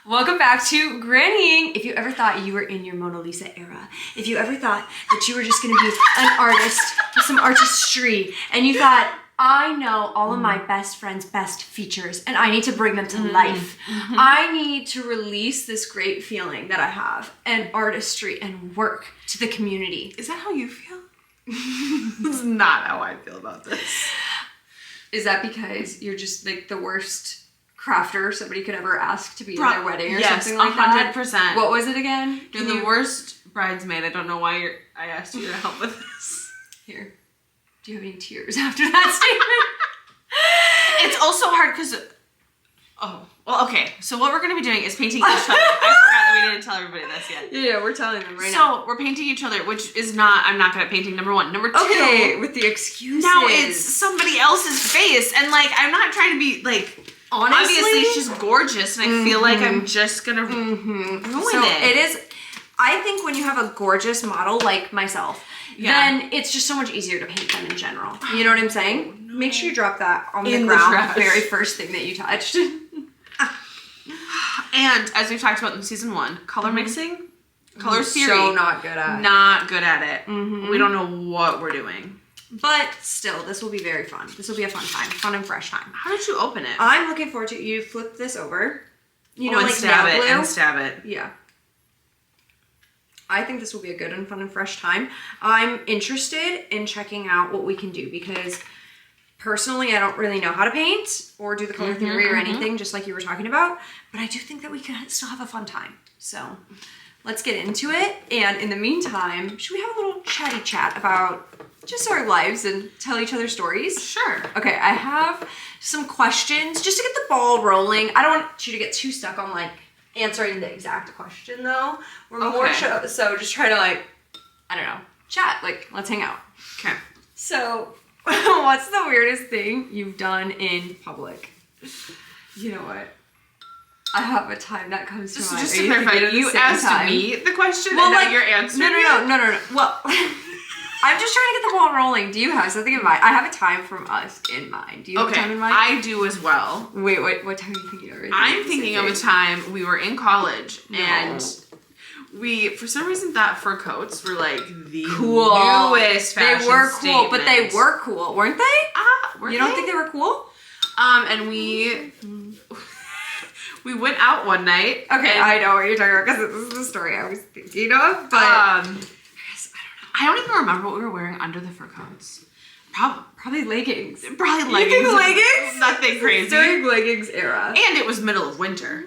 Welcome back to Grannying. If you ever thought you were in your Mona Lisa era, if you ever thought that you were just gonna be an artist with some artistry, and you thought, I know all of my best friends' best features, and I need to bring them to life. I need to release this great feeling that I have, and artistry and work to the community. Is that how you feel? That's not how I feel about this. Is that because you're just like the worst crafter somebody could ever ask to be in their wedding or something like that? 100%. What was it again? You're the worst bridesmaid. I don't know why I asked you to help with this. Here. Do you have any tears after that statement? It's also hard because... Oh, well, okay. So what we're going to be doing is painting each other. I forgot that we didn't tell everybody this yet. Yeah, we're telling them right now. So we're painting each other, which is not... I'm not good at painting, number one. Number two... Okay, with the excuses. Now it's somebody else's face. And, like, I'm not trying to be, like... Honestly, obviously she's gorgeous, and I feel like I'm just gonna ruin it. It is. I think when you have a gorgeous model like myself, then it's just so much easier to paint them in general. You know what I'm saying? No. Make sure you drop that on the ground, the very first thing that you touched. And as we've talked about in season 1, color mixing, color theory, so not good at. Not good at it. We don't know what we're doing. But still, this will be very fun. This will be a fun time. Fun and fresh time. How did you open it? I'm looking forward to it. You flip this over. You know, and like stab nail it glue. and stab it. Yeah. I think this will be a good and fun and fresh time. I'm interested in checking out what we can do because personally, I don't really know how to paint or do the color theory or anything, just like you were talking about. But I do think that we can still have a fun time. So let's get into it. And in the meantime, should we have a little chatty chat about just our lives and tell each other stories? Sure. Okay, I have some questions just to get the ball rolling. I don't want you to get too stuck on like answering the exact question though. We're more so just try to like, I don't know, chat. Like, let's hang out. Okay. So, what's the weirdest thing you've done in public? You know what? I have a time that comes to mind. So just to clarify, you asked me the question and now you're answering No. Well, I'm just trying to get the ball rolling. Do you have something in mind? I have a time from us in mind. Do you have a time in mind? I do as well. Wait, what time are you thinking of? I'm thinking of a time we were in college and we, for some reason, thought fur coats were like the newest fashion They were cool, statement. but they were cool, weren't they? You don't think they were cool? And we went out one night. Okay, I know what you're talking about because this is the story I was thinking of, but I don't even remember what we were wearing under the fur coats. Probably leggings. Probably leggings. You think leggings? Nothing crazy. During leggings era. And it was middle of winter.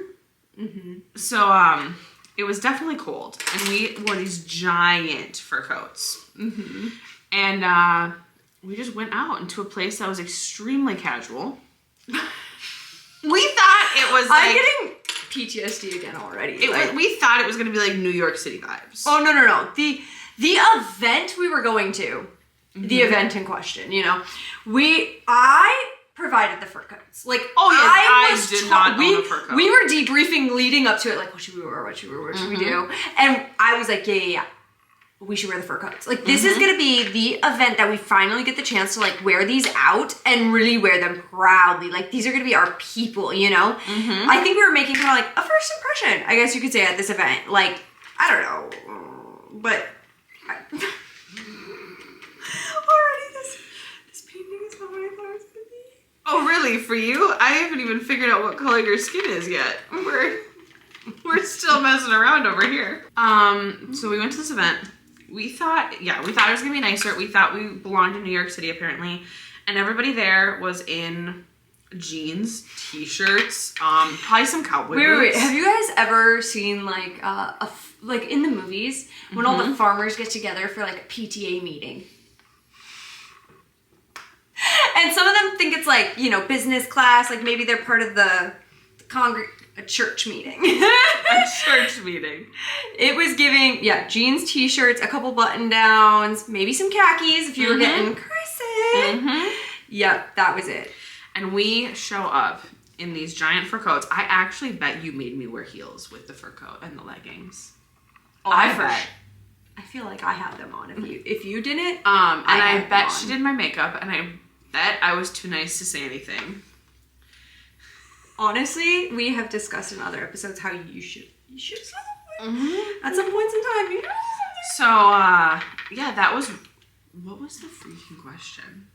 So, it was definitely cold. And we wore these giant fur coats. And we just went out into a place that was extremely casual. We thought it was like... I'm getting PTSD again already. We thought it was going to be like New York City vibes. Oh, no. The event we were going to, the event in question, you know, I provided the fur coats. Like, I did not own a fur coat. We were debriefing leading up to it, like, what should we wear, what should we do? And I was like, yeah, we should wear the fur coats. Like, this is going to be the event that we finally get the chance to, like, wear these out and really wear them proudly. Like, these are going to be our people, you know? I think we were making kind of, like, a first impression, I guess you could say, at this event. Like, I don't know, but... already this painting is not what I thought it was going to be. Oh, really? For you? I haven't even figured out what color your skin is yet. We're still messing around over here. So we went to this event. We thought it was going to be nicer. We thought we belonged in New York City, apparently. And everybody there was in jeans, t-shirts, probably some cowboy boots. Wait. Have you guys ever seen, like, like in the movies, when all the farmers get together for, like, a PTA meeting? And some of them think it's, like, you know, business class. Like, maybe they're part of a church meeting. A church meeting. It was giving, jeans, t-shirts, a couple button-downs, maybe some khakis if you were getting crazy. Yep, that was it. And we show up in these giant fur coats. I actually bet you made me wear heels with the fur coat and the leggings. Oh, I feel like I had them on. If you didn't, and I bet she did my makeup, and I bet I was too nice to say anything. honestly, we have discussed in other episodes how you should at some points in time. You know? So, yeah, that was, what was the freaking question?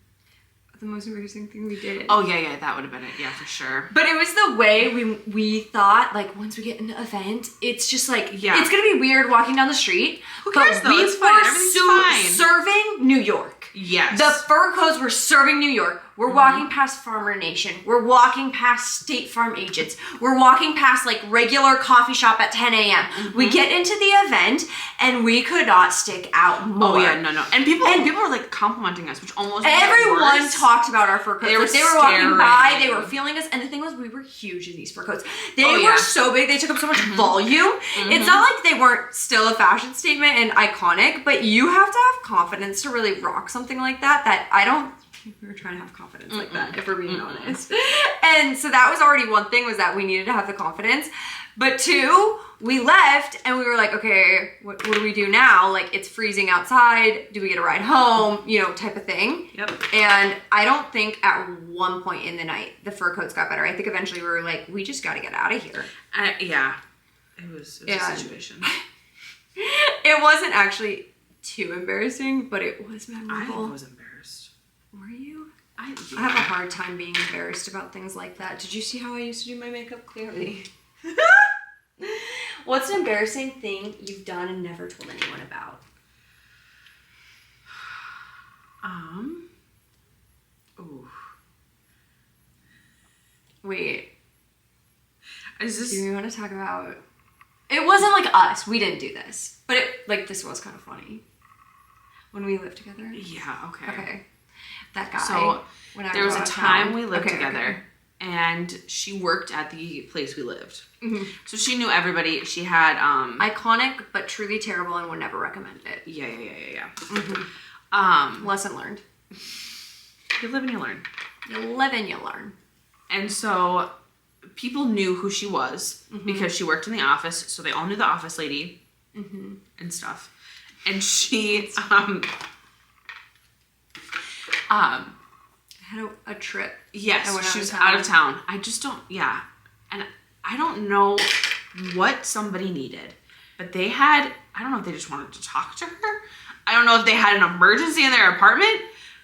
The most embarrassing thing we did. Oh, yeah, that would have been it. Yeah, for sure. But it was the way we thought, like, once we get into the event, it's just like, Yeah. it's going to be weird walking down the street. Who cares, though? We It's fine. Everything's fine. serving New York. Yes. The fur coats were serving New York. We're walking past Farmer Nation. We're walking past State Farm agents. We're walking past like regular coffee shop at 10 a.m. We get into the event and we could not stick out more. Oh yeah, no. And people were like complimenting us, which almost made it everyone worse. talked about our fur coats. They were They were walking by, staring. they were feeling us, and the thing was we were huge in these fur coats. They Oh, were yeah. so big, they took up so much volume. It's not like they weren't still a fashion statement and iconic, but you have to have confidence to really rock something like that I don't think we were trying to have confidence like that, if we're being honest. And so that was already one thing, was that we needed to have the confidence. But two, we left and we were like, okay, what do we do now? Like, it's freezing outside. Do we get a ride home? You know, type of thing. Yep. And I don't think at one point in the night the fur coats got better. I think eventually we were like, we just got to get out of here. Yeah. It was a situation. It wasn't actually too embarrassing, but it was memorable. I was embarrassed. Were you? I have a hard time being embarrassed about things like that. Did you see how I used to do my makeup? Clearly. What's an embarrassing thing you've done and never told anyone about? Ooh. Wait. Is this... Do you want to talk about... It wasn't like us. We didn't do this. But this was kind of funny. When we lived together. Yeah, okay. Okay. That guy. So, there was a time we lived Okay, together. okay. And she worked at the place we lived. So she knew everybody. She had... Iconic, but truly terrible, and would never recommend it. Yeah. Lesson learned. You live and you learn. You live and you learn. And so people knew who she was because she worked in the office. So they all knew the office lady and stuff. And she had a trip. Yes, she was out of town. I just don't, And I don't know what somebody needed, but they had, I don't know if they just wanted to talk to her. I don't know if they had an emergency in their apartment,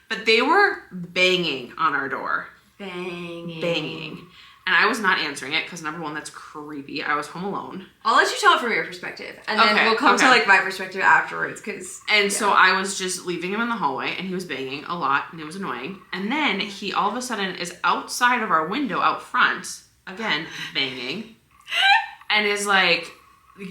but they were banging on our door. Banging. And I was not answering it because, number one, that's creepy. I was home alone. I'll let you tell it from your perspective, and then we'll come to like my perspective afterwards. So I was just leaving him in the hallway, and he was banging a lot, and it was annoying. And then he all of a sudden is outside of our window out front, again banging, and is like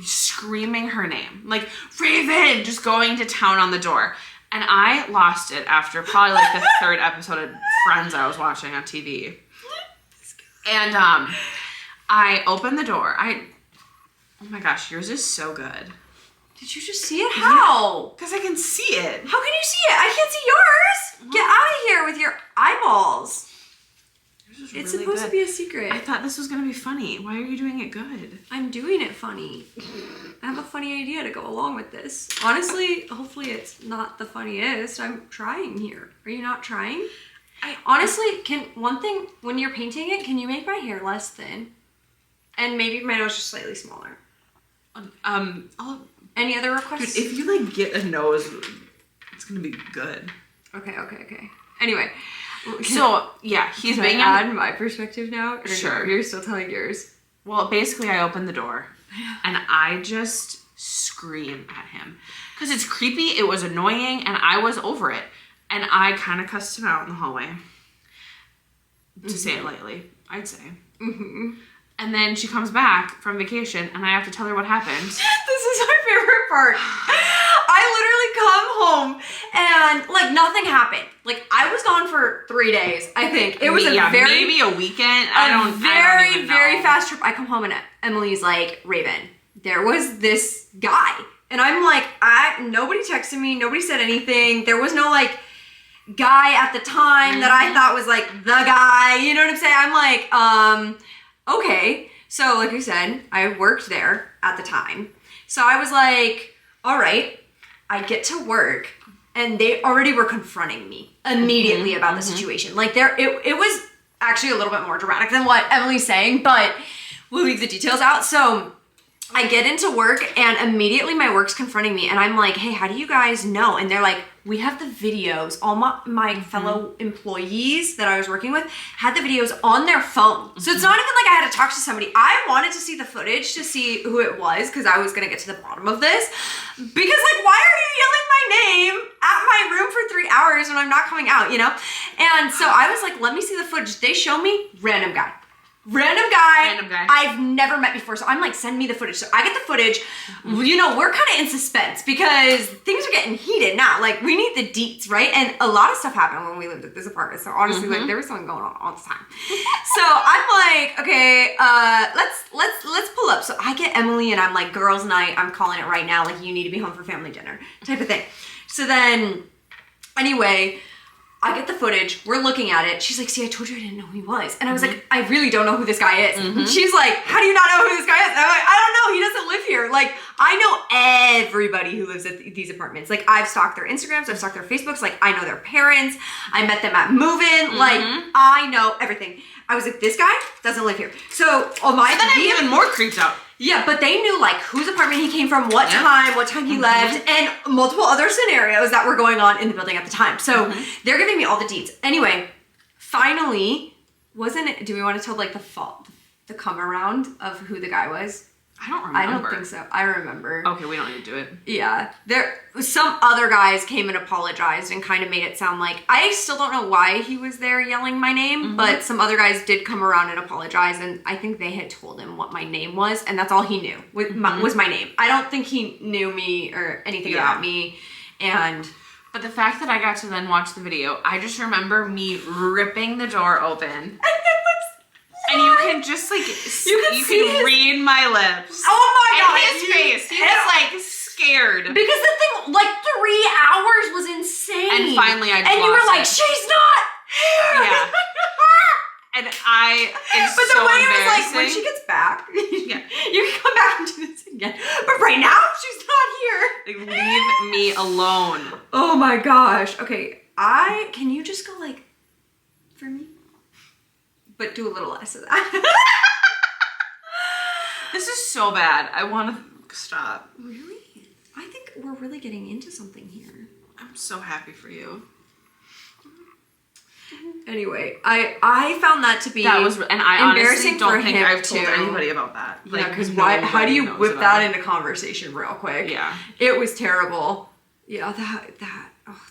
screaming her name, like Raven, just going to town on the door. And I lost it after probably like the third episode of Friends I was watching on TV. And I opened the door. Oh my gosh, yours is so good. Did you just see it? How? Because I can see it. How can you see it? I can't see yours. Get out of here with your eyeballs. Yours is It's really supposed good. to be a secret. I thought this was going to be funny. Why are you doing it good? I'm doing it funny. I have a funny idea to go along with this. Honestly, hopefully it's not the funniest. I'm trying here. Are you not trying? Honestly, one thing, when you're painting it, can you make my hair less thin? And maybe my nose just slightly smaller. Any other requests? Dude, if you like get a nose, it's going to be good. Okay. Anyway. So, yeah, he's Can banging. I add my perspective now? Or Sure. no, you're still telling yours. Well, basically, I opened the door, and I just scream at him. Because it's creepy, it was annoying, and I was over it. And I kind of cussed him out in the hallway. To say it lightly, I'd say. And then she comes back from vacation, and I have to tell her what happened. This is my favorite part. I literally come home and like nothing happened. Like I was gone for 3 days. I think it was maybe a weekend. I don't even know. Very fast trip. I come home and Emily's like, Raven, there was this guy, and I'm like, nobody texted me. Nobody said anything. There was no like guy at the time that I thought was like the guy. You know what I'm saying? I'm like, okay. So like I said, I worked there at the time. So I was like, all right, I get to work, and they already were confronting me immediately about the situation. Like it was actually a little bit more dramatic than what Emily's saying, but we'll leave the details out. So I get into work and immediately my work's confronting me and I'm like, hey, how do you guys know? And they're like, we have the videos. All my fellow employees that I was working with had the videos on their phone. So it's not even like I had to talk to somebody. I wanted to see the footage to see who it was because I was going to get to the bottom of this. Because like, why are you yelling my name at my room for 3 hours when I'm not coming out, you know? And so I was like, let me see the footage. They show me random guy. Random guy I've never met before. So I'm like, send me the footage. So I get the footage. You know, we're kind of in suspense because things are getting heated now. Like we need the deets, right? And a lot of stuff happened when we lived at this apartment. So honestly, like there was something going on all the time. So I'm like, okay, let's pull up. So I get Emily and I'm like, girls' night. I'm calling it right now. Like you need to be home for family dinner type of thing. So then anyway, I get the footage. We're looking at it. She's like, see, I told you I didn't know who he was. And I was like, I really don't know who this guy is. She's like, how do you not know who this guy is? And I'm like, I don't know. He doesn't live here. Like, I know everybody who lives at these apartments. Like, I've stalked their Instagrams. I've stalked their Facebooks. Like, I know their parents. I met them at move-in. Like, I know everything. I was like, this guy doesn't live here. So, then I'm even more creeped out. Yeah, but they knew like whose apartment he came from, what time he left, and multiple other scenarios that were going on in the building at the time. So they're giving me all the deets. Anyway, finally, do we want to tell like the come around of who the guy was? I don't remember. I don't think so. I remember. Okay, we don't need to do it. Yeah. Some other guys came and apologized and kind of made it sound like, I still don't know why he was there yelling my name, but some other guys did come around and apologize, and I think they had told him what my name was, and that's all he knew, was my name. I don't think he knew me or anything about me, But the fact that I got to then watch the video, I just remember me ripping the door open. And you can just like, you can read my lips. Oh my God. And his face. He was like scared. Because the thing, like 3 hours was insane. And finally I just And you were like, she's not here. Yeah. And it's but the so way it was embarrassing. like, when she gets back, you can come back and do this again. But right now, she's not here. Like, leave me alone. Oh my gosh. Okay, can you just go like, for me? But do a little less of that. This is so bad. I want to stop. Really? I think we're really getting into something here. I'm so happy for you. Anyway, I found that to be and I embarrassing honestly don't for think him I've told too. anybody about that. Yeah, because how do you whip that into conversation real quick? Yeah. It was terrible. Yeah,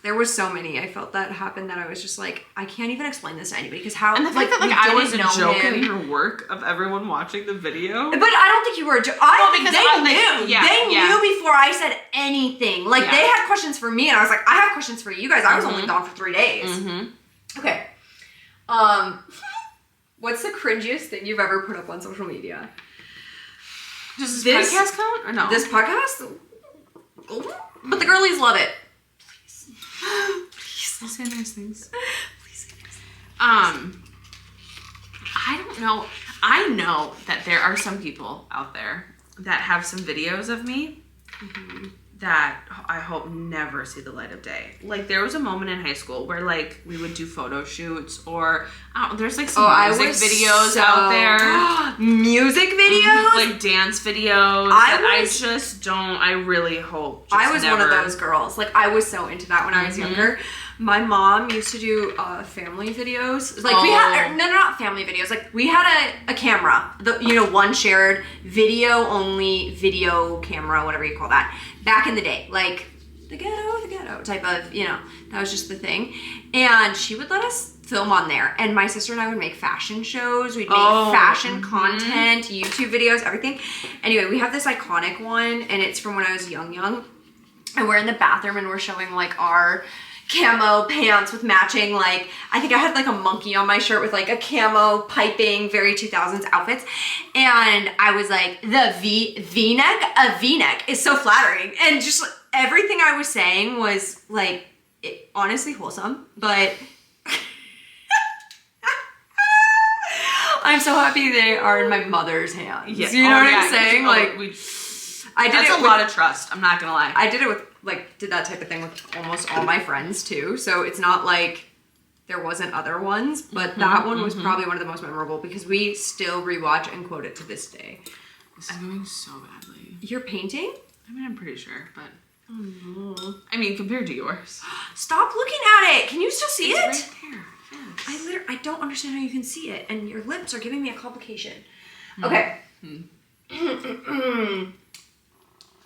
there was so many. I felt that happened that I was just like, I can't even explain this to anybody because how. And the fact that I was a joke him. in your work of everyone watching the video. But I don't think you were a joke. They knew before I said anything. Like they had questions for me, and I was like, I have questions for you guys. I was only gone for 3 days. Okay. What's the cringiest thing you've ever put up on social media? Does this podcast count or no? This podcast? But the girlies love it. Please say nice things. Please say nice things. I don't know. I know that there are some people out there that have some videos of me that I hope never see the light of day. Like there was a moment in high school where like we would do photo shoots or there's like some music videos out there. Music videos? Like dance videos. I really hope I was one of those girls. Like I was so into that when I was younger. My mom used to do family videos. Like we had, not family videos. Like we had a camera, one shared video only video camera, whatever you call that. Back in the day, like the ghetto type of, that was just the thing. And she would let us film on there. And my sister and I would make fashion shows. We'd make fashion content, YouTube videos, everything. Anyway, we have this iconic one, and it's from when I was young. And we're in the bathroom, and we're showing like our camo pants with matching, like, I think I had like a monkey on my shirt with like a camo piping, very 2000s outfits. And I was like, the V-neck? A V-neck is so flattering. And just everything I was saying was like, honestly wholesome, but I'm so happy they are in my mother's hands. Yeah. You know what I'm saying? That's a lot of trust. I'm not gonna lie. I did it with did that type of thing with almost all my friends too. So it's not like there wasn't other ones, but that one was probably one of the most memorable because we still rewatch and quote it to this day. This is going so badly. You're painting? I mean, I'm pretty sure, but... I mean, compared to yours. Stop looking at it. Can you still see it? Right there. Yes. I don't understand how you can see it, and your lips are giving me a complication. Okay.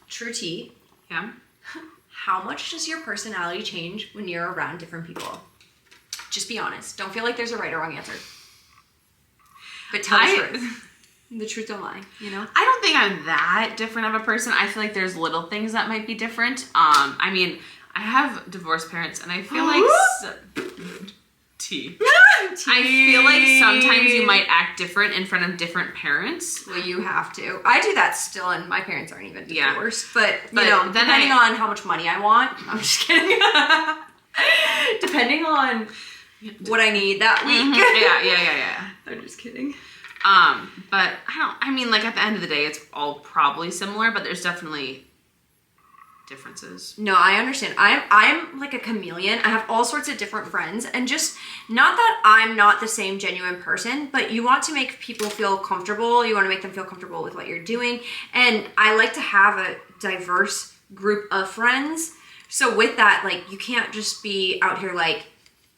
True tea. Yeah. How much does your personality change when you're around different people? Just be honest. Don't feel like there's a right or wrong answer. But tell the truth. The truth don't lie, you know? I don't think I'm that different of a person. I feel like there's little things that might be different. I mean, I have divorced parents, and I feel like... Tea. I feel like sometimes you might act different in front of different parents. Well, you have to. I do that still, and my parents aren't even divorced. Yeah. But you know, depending on how much money I want, I'm just kidding. Depending on what I need that week. Yeah. I'm just kidding. But I mean, like, at the end of the day, it's all probably similar, but there's definitely differences. No, I understand. I'm like a chameleon. I have all sorts of different friends, and just not that I'm not the same genuine person, but you want to make people feel comfortable. You want to make them feel comfortable with what you're doing, and I like to have a diverse group of friends. So with that, like, you can't just be out here like,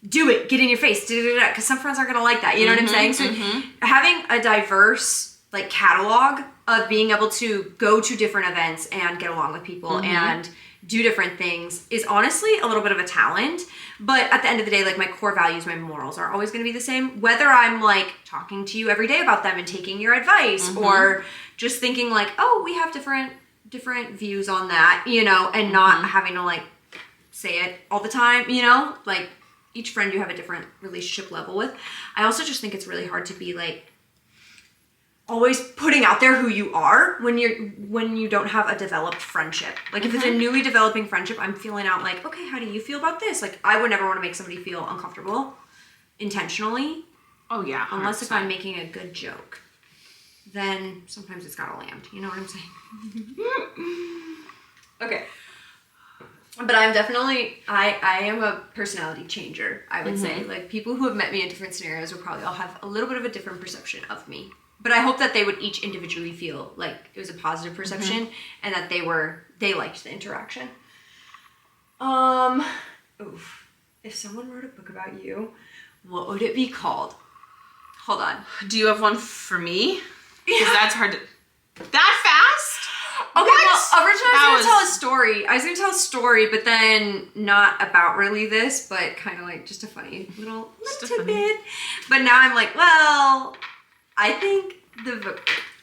do it, get in your face, because some friends aren't gonna like that. You know what I'm saying? So having a diverse like catalog of being able to go to different events and get along with people and do different things is honestly a little bit of a talent. But at the end of the day, like, my core values, my morals are always going to be the same. Whether I'm like talking to you every day about them and taking your advice or just thinking like, oh, we have different views on that, you know, and not having to like say it all the time, you know, like each friend you have a different relationship level with. I also just think it's really hard to be like always putting out there who you are when you don't have a developed friendship. Like, if it's a newly developing friendship, I'm feeling out like, okay, how do you feel about this? Like, I would never want to make somebody feel uncomfortable intentionally. Oh yeah. 100%. Unless if I'm making a good joke, then sometimes it's gotta land. You know what I'm saying? Okay. But I'm definitely, I am a personality changer, I would say. Like, people who have met me in different scenarios will probably all have a little bit of a different perception of me. But I hope that they would each individually feel like it was a positive perception and that they liked the interaction. If someone wrote a book about you, what would it be called? Hold on. Do you have one for me? Because that's hard to... That fast? Okay, well, originally I was going to tell a story. I was going to tell a story, but then not about really this, but kind of like just a funny little tidbit. But now I'm like, well... I think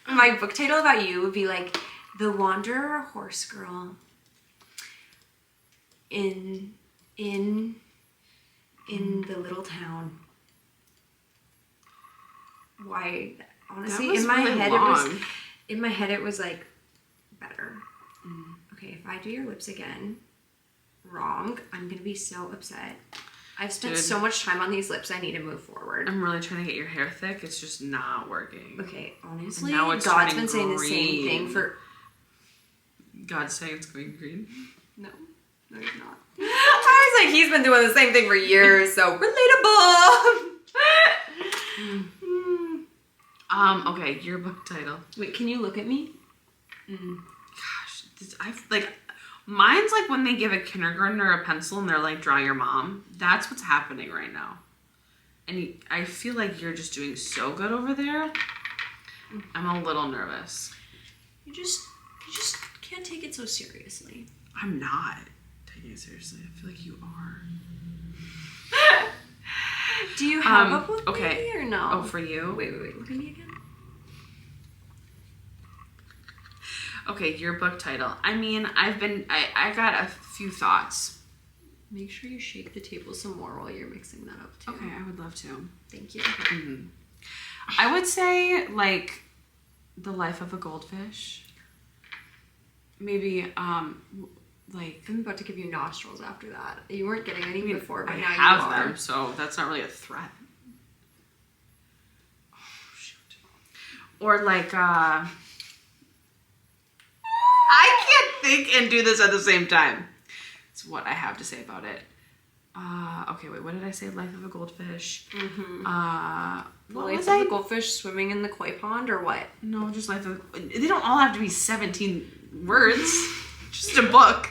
my book title about you would be like The Wanderer Horse Girl in the little town. Why? Honestly, in my head it was like better. Okay, if I do your lips again wrong, I'm gonna be so upset. I've spent so much time on these lips, I need to move forward. I'm really trying to get your hair thick. It's just not working. Okay, honestly, now it's God's been saying green. the same thing for... God's saying it's going green? No, he's not. I was like, he's been doing the same thing for years, so relatable! Okay, your book title. Wait, can you look at me? Gosh, mine's like when they give a kindergartner a pencil and they're like, draw your mom. That's what's happening right now. And I feel like you're just doing so good over there. I'm a little nervous. You just can't take it so seriously. I'm not taking it seriously. I feel like you are. Do you have a book okay. maybe, or no? Oh, for you? Wait, look at me again. Okay, your book title. I mean, I got a few thoughts. Make sure you shake the table some more while you're mixing that up too. Okay, I would love to. Thank you. I would say, like, The Life of a Goldfish. Maybe, like... I'm about to give you nostrils after that. You weren't getting any before, but I now have you are. them, so that's not really a threat. Oh, shoot. Or, like, I can't think and do this at the same time. It's what I have to say about it. Okay, wait, what did I say? Life of a Goldfish. Mm-hmm. What Life was of a goldfish swimming in the koi pond or what? No, just Life of... They don't all have to be 17 words. Just a book.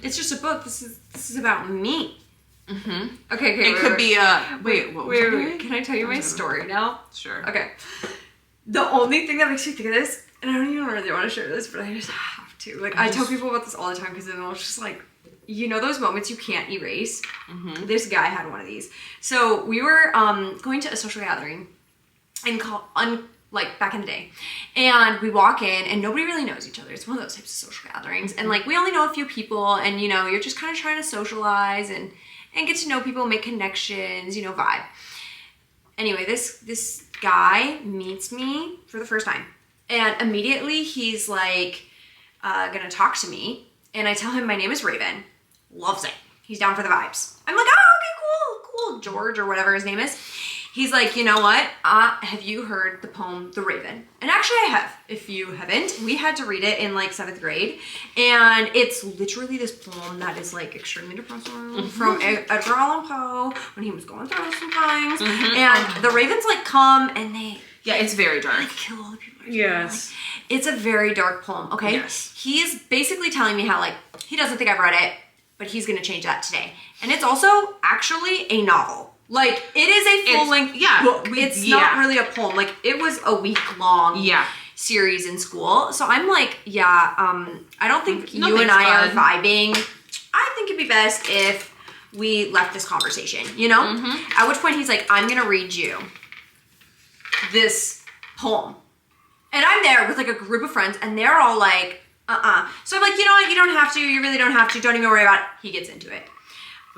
It's just a book. This is about me. Mm-hmm. Okay, It could be a... Wait, what was wait. Can I tell you my story now? Sure. Okay. The only thing that makes me think of this, and I don't even really want to share this, but I just have to. Like, I tell people about this all the time because then I was just like, you know those moments you can't erase? Mm-hmm. This guy had one of these. So we were going to a social gathering like back in the day, and we walk in and nobody really knows each other. It's one of those types of social gatherings, and like we only know a few people, and you know you're just kind of trying to socialize and get to know people, make connections, you know, vibe. Anyway, this guy meets me for the first time, and immediately he's like gonna talk to me, and I tell him my name is Raven. Loves it. He's down for the vibes. I'm like, oh, okay, cool, George or whatever his name is. He's like, you know what? Have you heard the poem The Raven? And actually I have. If you haven't, we had to read it in like 7th grade. And it's literally this poem that is like extremely depressing from Edgar Allan Poe when he was going through some times. And the ravens like come and they... Yeah, it's very dark. Like kill all the people. Yes. Like, it's a very dark poem, okay? Yes. He's basically telling me how like, he doesn't think I've read it, but he's gonna change that today. And it's also actually a novel. Like, it is a full-length book. It's not really a poem. Like, it was a week-long series in school. So I'm like, I don't think you and I are vibing. I think it'd be best if we left this conversation, you know? At which point he's like, I'm gonna read you this poem. And I'm there with like a group of friends, and they're all like, So I'm like, you know what? You don't have to. You really don't have to. Don't even worry about it. He gets into it.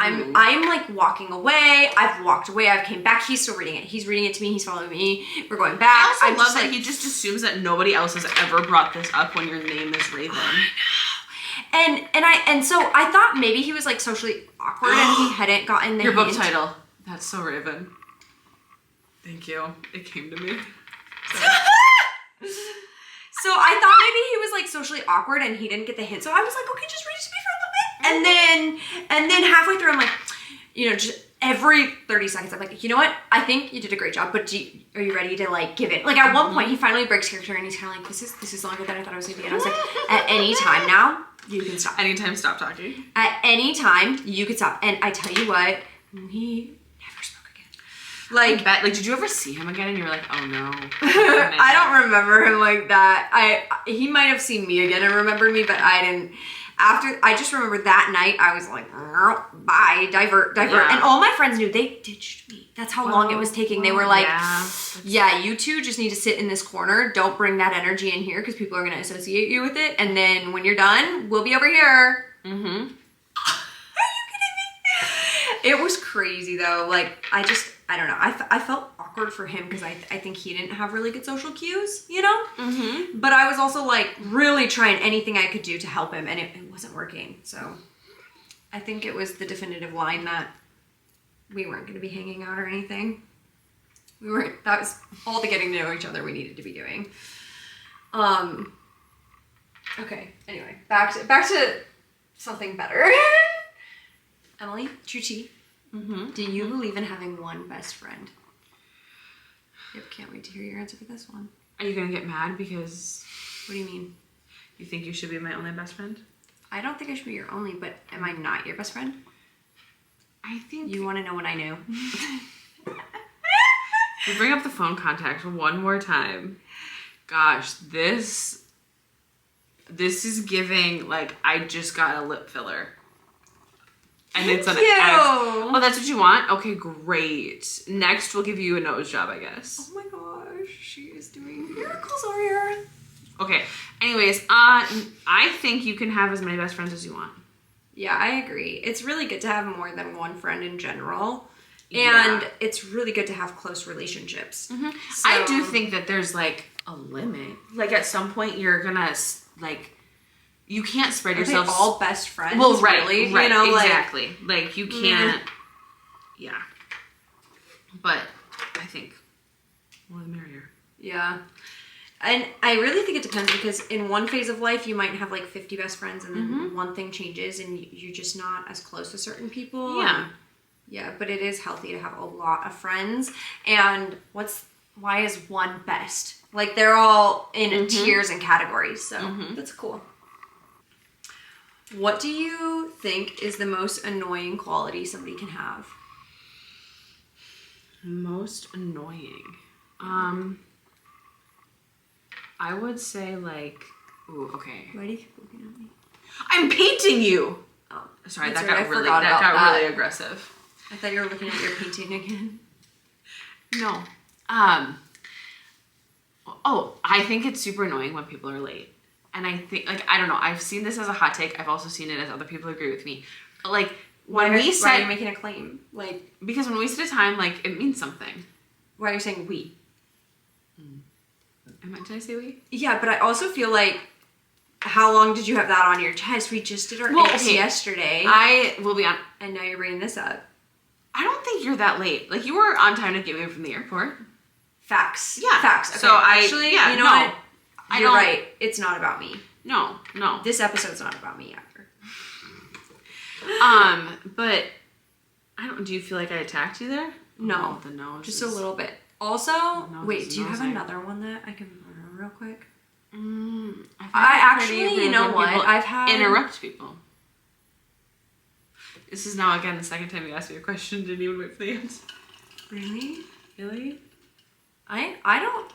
I'm like walking away. I've walked away. I've came back. He's still reading it. He's reading it to me. He's following me. We're going back. I also love that he just assumes that nobody else has ever brought this up when your name is Raven. I know. And so I thought maybe he was like socially awkward and he hadn't gotten the Your book title. That's so Raven. Thank you. It came to me. So I thought maybe he was like socially awkward and he didn't get the hint. So I was like, okay, just read it to me for a little bit. And then halfway through, I'm like, you know, just every 30 seconds, I'm like, you know what? I think you did a great job, but are you ready to like give it? Like at one point, he finally breaks character and he's kind of like, this is longer than I thought it was gonna be. And I was like, at any time now, you can stop. Anytime, stop talking. At any time, you could stop. And I tell you what, we never spoke again. Like, did you ever see him again and you were like, oh no? I don't remember him like that. He might have seen me again and remembered me, but I didn't. I just remember that night, I was like, bye, divert. Yeah. And all my friends knew, they ditched me. That's how long it was taking. They were like, yeah, you two just need to sit in this corner. Don't bring that energy in here because people are going to associate you with it. And then when you're done, we'll be over here. Mm-hmm. Are you kidding me? It was crazy though. Like, I don't know. I felt awkward for him because I think he didn't have really good social cues, you know? Mm-hmm. But I was also like really trying anything I could do to help him and it wasn't working. So I think it was the definitive line that we weren't going to be hanging out or anything. That was all the getting to know each other we needed to be doing. Okay, anyway, back to something better. Emily, true tea. Mm-hmm. Do you believe in having one best friend? Yep, can't wait to hear your answer for this one. Are you gonna get mad because... What do you mean? You think you should be my only best friend? I don't think I should be your only, but am I not your best friend? I think... You want to know what I know? You bring up the phone contact one more time. Gosh, this is giving, like, I just got a lip filler. And it's an X. Oh, that's what you want? Okay, great. Next, we'll give you a nose job, I guess. Oh my gosh, she is doing miracles over here. Okay, anyways, I think you can have as many best friends as you want. Yeah, I agree. It's really good to have more than one friend in general. And it's really good to have close relationships. Mm-hmm. So, I do think that there's, like, a limit. Like, at some point, you're gonna, like... You can't spread yourself... Are they all best friends? Well, right, really? Right, you know, exactly. Like, you can't... Yeah. But I think more the merrier. Yeah. And I really think it depends because in one phase of life, you might have like 50 best friends and then one thing changes and you're just not as close to certain people. Yeah. Yeah, but it is healthy to have a lot of friends. And why is one best? Like they're all in tiers and categories. So that's cool. What do you think is the most annoying quality somebody can have? Most annoying. I would say like, ooh, okay. Why do you keep looking at me? I'm painting you. Oh, sorry, that's that right. got really aggressive. I thought you were looking at your painting again. No. Oh, I think it's super annoying when people are late. And I think, like, I don't know. I've seen this as a hot take. I've also seen it as other people agree with me. Like, why are you making a claim? Like, because when we set a time, like, it means something. Why are you saying we? Did I say we? Yeah, but I also feel like, how long did you have that on your test? We just did our ACE yesterday. I will be on. And now you're bringing this up. I don't think you're that late. Like, you were on time to get me from the airport. Facts. Yeah. Facts. Okay. So actually, you know what? You're right. It's not about me. No. This episode's not about me either. But I don't. Do you feel like I attacked you there? No. Oh, the nose. Just a little bit. Also, wait. Do you have another one that I can remember real quick? I actually, you know what? I've had interrupt people. This is now again the second time you asked me a question. Didn't even wait for the answer. Really? Really? I don't.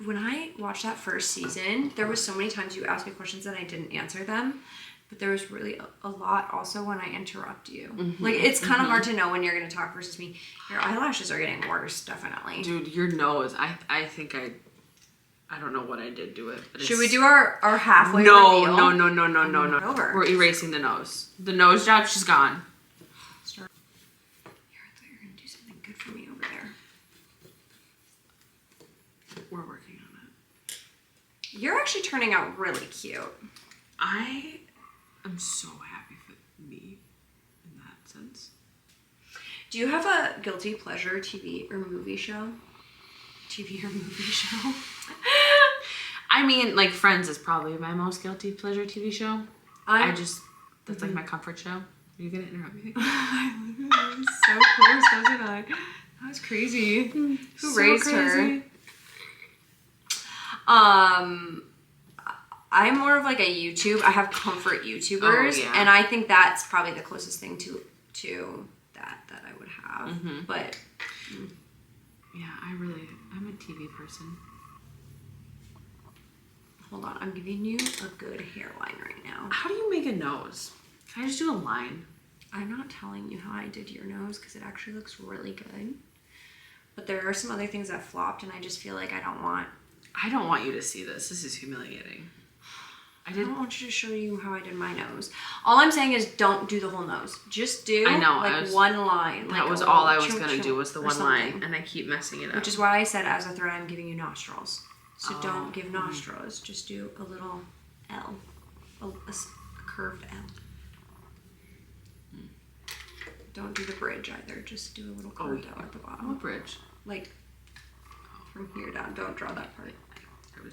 When I watched that first season, there was so many times you asked me questions and I didn't answer them. But there was really a lot also when I interrupt you. Like, it's kind of hard to know when you're going to talk versus me. Your eyelashes are getting worse, definitely. Dude, your nose. I think I don't know what I did to it. But should we do our halfway reveal? No. Over. We're erasing the nose. The nose job, she's gone. Here, I thought you were going to do something good for me over there. We're working on it. You're actually turning out really cute. I am so happy for me in that sense. Do you have a guilty pleasure TV or movie show? TV or movie show? I mean, like, Friends is probably my most guilty pleasure TV show. That's like my comfort show. Are you going to interrupt me? I was so close, wasn't I? That was crazy. Who raised her? I'm more of like a YouTube. I have comfort YouTubers, and I think that's probably the closest thing to that I would have. But yeah, I'm a TV person. Hold on, I'm giving you a good hairline right now. How do you make a nose? Can I just do a line? I'm not telling you how I did your nose because it actually looks really good. But there are some other things that flopped, and I just feel like I don't want you to see this. This is humiliating. I don't want you to show you how I did my nose. All I'm saying is don't do the whole nose. Just do one line. That was all I was going to do was the one line, and I keep messing it up. Which is why I said as a thread I'm giving you nostrils. So don't give nostrils. Just do a little L. A curved L. Don't do the bridge either. Just do a little curved L at the bottom. What bridge? Like from here down. Don't draw that part.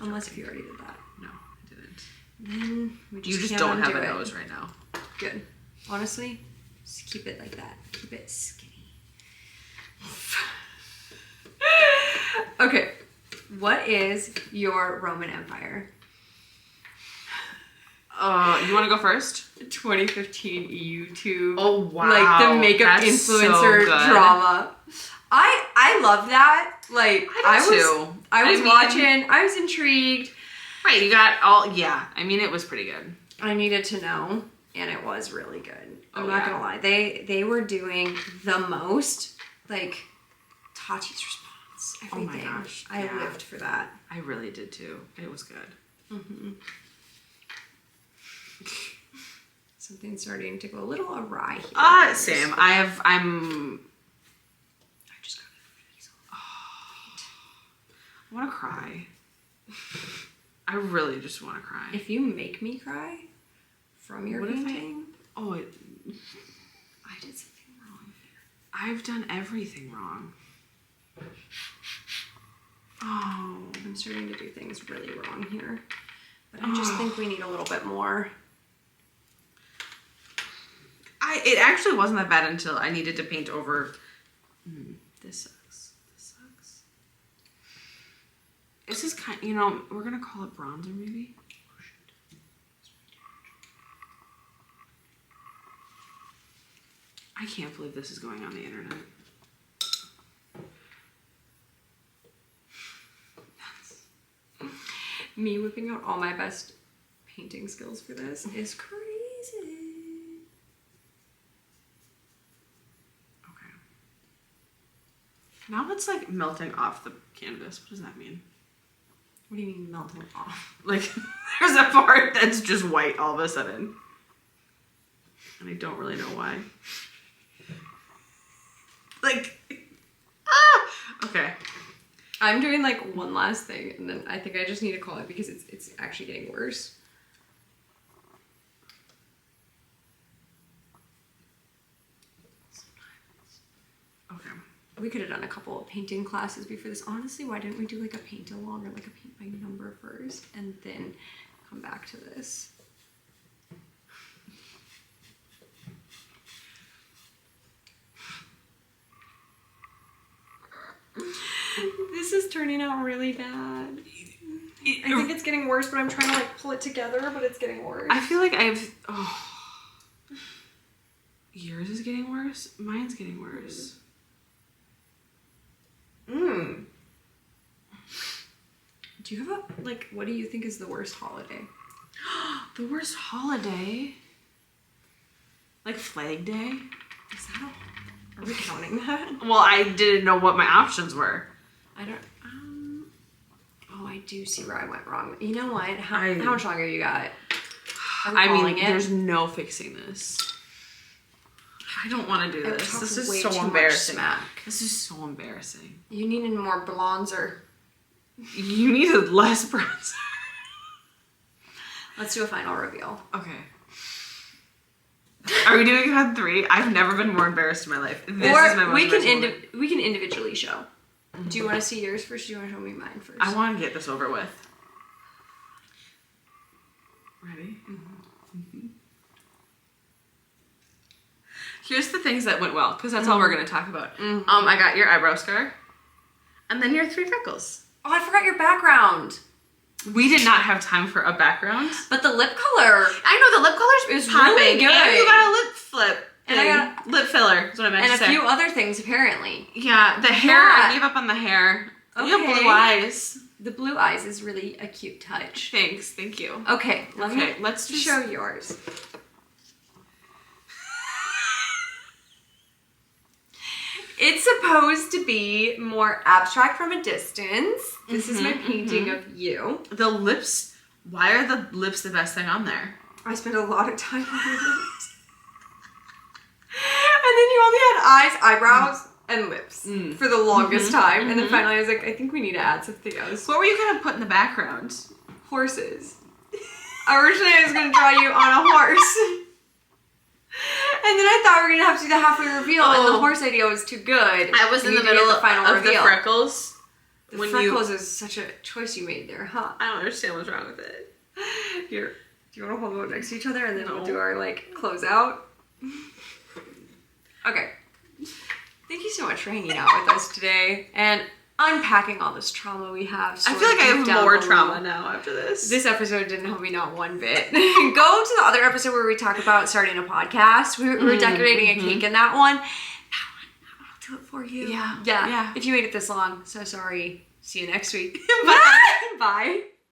Unless if you already did that. No, I didn't. Then we just you just don't have a nose right now. Good. Honestly, just keep it like that. Keep it skinny. Okay. What is your Roman Empire? You want to go first? 2015 YouTube. Oh wow! Like the makeup influencer drama. I love that. Like I was watching. I was intrigued. Right, you got all. Yeah, I mean it was pretty good. I needed to know, and it was really good. I'm not gonna lie. They were doing the most. Like Tati's response. Everything. Oh my gosh! I lived for that. I really did too. It was good. Something's starting to go a little awry here. Same. I just got I want to cry. I really just want to cry. If you make me cry from your painting, I did something wrong. I've done everything wrong. Oh. I'm starting to do things really wrong here. But I just think we need a little bit more. It actually wasn't that bad until I needed to paint over. This sucks. This sucks. This is kind. We're gonna call it bronzer maybe. I can't believe this is going on the internet. Me whipping out all my best painting skills for this is crazy. Okay. Now it's like melting off the canvas. What does that mean? What do you mean melting off? Like there's a part that's just white all of a sudden. And I don't really know why. Like, okay. I'm doing like one last thing, and then I think I just need to call it because it's actually getting worse. Okay. We could have done a couple of painting classes before this. Honestly, why didn't we do like a paint along or like a paint by number first, and then come back to this? This is turning out really bad. I think it's getting worse, but I'm trying to like pull it together, but it's getting worse. I feel like yours is getting worse. Mine's getting worse. Do you have what do you think is the worst holiday? The worst holiday? Like Flag Day? Is that are we counting that? Well, I didn't know what my options were. I don't. Oh, I do see where I went wrong. You know what? How much longer you got? There's no fixing this. I don't want to do this. This is so embarrassing. This is so embarrassing. You needed more bronzer. You needed less bronzer. Let's do a final reveal. Okay. Are we doing it on 3? I've never been more embarrassed in my life. This is my most we can individually show. Mm-hmm. Do you want to see yours first? Or do you want to show me mine first? I want to get this over with. Ready? Mm-hmm. Here's the things that went well, because that's all we're going to talk about. Mm-hmm. I got your eyebrow scar, and then your 3 freckles. Oh, I forgot your background. We did not have time for a background. But the lip color. I know, the lip color is popping. Really good. And you got a lip flip. And I got lip filler, is what I meant to say. And a few other things, apparently. Yeah, the hair, I gave up on the hair. Okay. You have blue eyes. The blue eyes is really a cute touch. Thanks, thank you. Okay, let's just show yours. It's supposed to be more abstract from a distance. This is my painting of you. The lips, why are the lips the best thing on there? I spent a lot of time on your lips. And then you only had eyes, eyebrows, and lips for the longest time. And then finally I was like, I think we need to add something else. What were you going to put in the background? Horses. Originally I was going to draw you on a horse. And then I thought we were going to have to do the halfway reveal, and the horse idea was too good. I was in the middle of the freckles. The freckles is such a choice you made there, huh? I don't understand what's wrong with it. Here, do you want to hold them next to each other, and then we'll do our, close out? Okay. Thank you so much for hanging out with us today, and unpacking all this trauma we have. I feel like I have more trauma now after this. This episode didn't help me not one bit. Go to the other episode where we talk about starting a podcast. We were decorating a cake in that one. I'll do it for you. Yeah. If you made it this long, so sorry. See you next week. Bye. Bye.